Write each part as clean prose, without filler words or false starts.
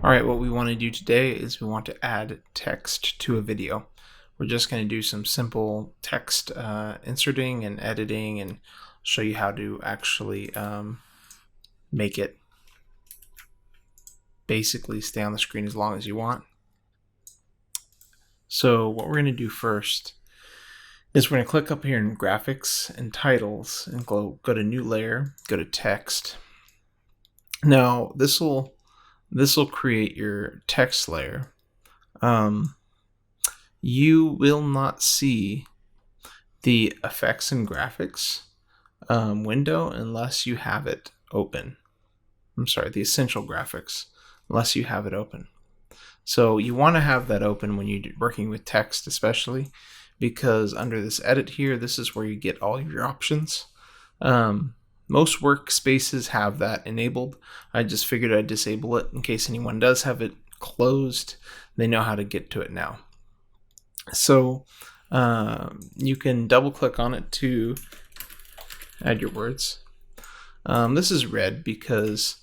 All right, what we want to do today is we want to add text to a video. We're just going to do some simple text inserting and editing and show you how to actually make it basically stay on the screen as long as you want. So what we're going to do first is we're going to click up here in graphics and titles and go to new layer, go to text. Now this will create your text layer. You will not see the effects and graphics window unless you have it open. I'm sorry, the essential graphics, unless you have it open. So you want to have that open when you're working with text, especially because under this edit here, this is where you get all of your options. Most workspaces have that enabled. I just figured I'd disable it in case anyone does have it closed. They know how to get to it now. So you can double click on it to add your words. This is red because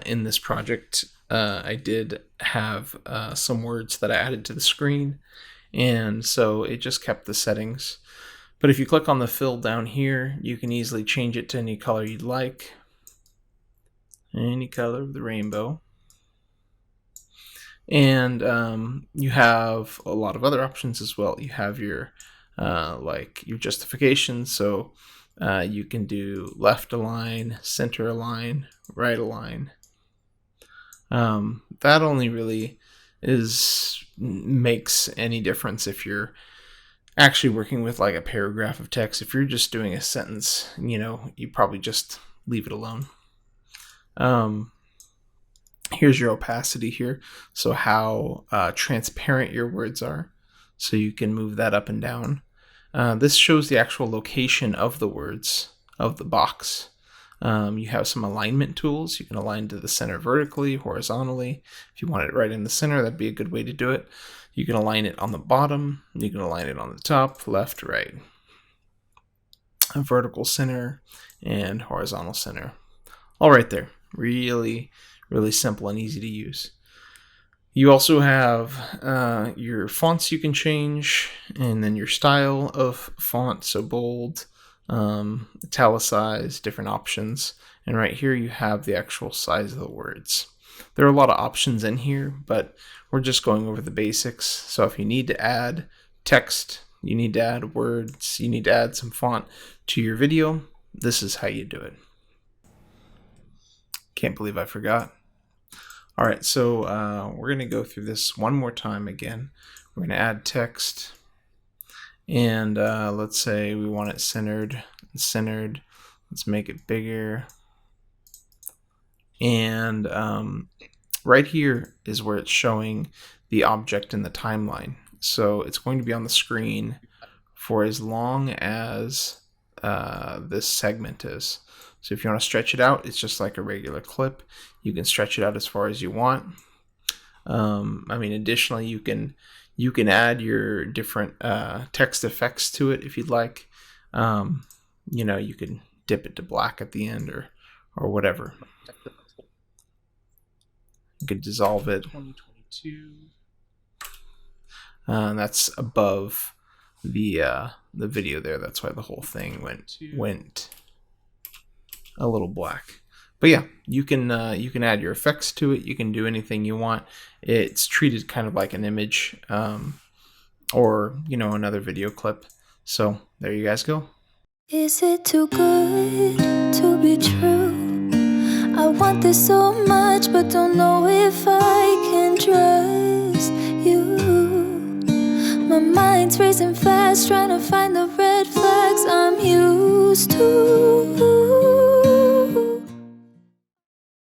in this project I did have some words that I added to the screen, and so it just kept the settings. But if you click on the fill down here, you can easily change it to any color you'd like. Any color of the rainbow. And you have a lot of other options as well. You have your like your justification, so you can do left align, center align, right align. That only really makes any difference if you're actually working with like a paragraph of text. If you're just doing a sentence, you probably just leave it alone. Here's your opacity here, so how transparent your words are, so you can move that up and down. This shows the actual location of the words of the box. You have some alignment tools. You can align to the center vertically, horizontally. If you want it right in the center, that'd be a good way to do it. You can align it on the bottom. You can align it on the top, left, right. A vertical center and horizontal center. All right there. Really simple and easy to use. You also have your fonts you can change, and then your style of font, so bold, italicized, different options. And right here you have the actual size of the words. There are a lot of options in here, but we're just going over the basics. So if you need to add text, you need to add words, you need to add some font to your video, this is how you do it. Can't believe I forgot. All right, so we're going to go through this one more time again. We're going to add text, and let's say we want it centered. Let's make it bigger. And right here is where it's showing the object in the timeline. So it's going to be on the screen for as long as this segment is. So if you want to stretch it out, it's just like a regular clip. You can stretch it out as far as you want. Additionally, you can add your different text effects to it if you'd like. You can dip it to black at the end or whatever. You could dissolve it. 2022. That's above the video there. That's why the whole thing went a little black. But yeah, you can add your effects to it. You can do anything you want. It's treated kind of like an image or another video clip. So there you guys go. Is it too good to be true? I want this so much, but don't know if I can trust you. My mind's racing fast, trying to find the red flags I'm used to.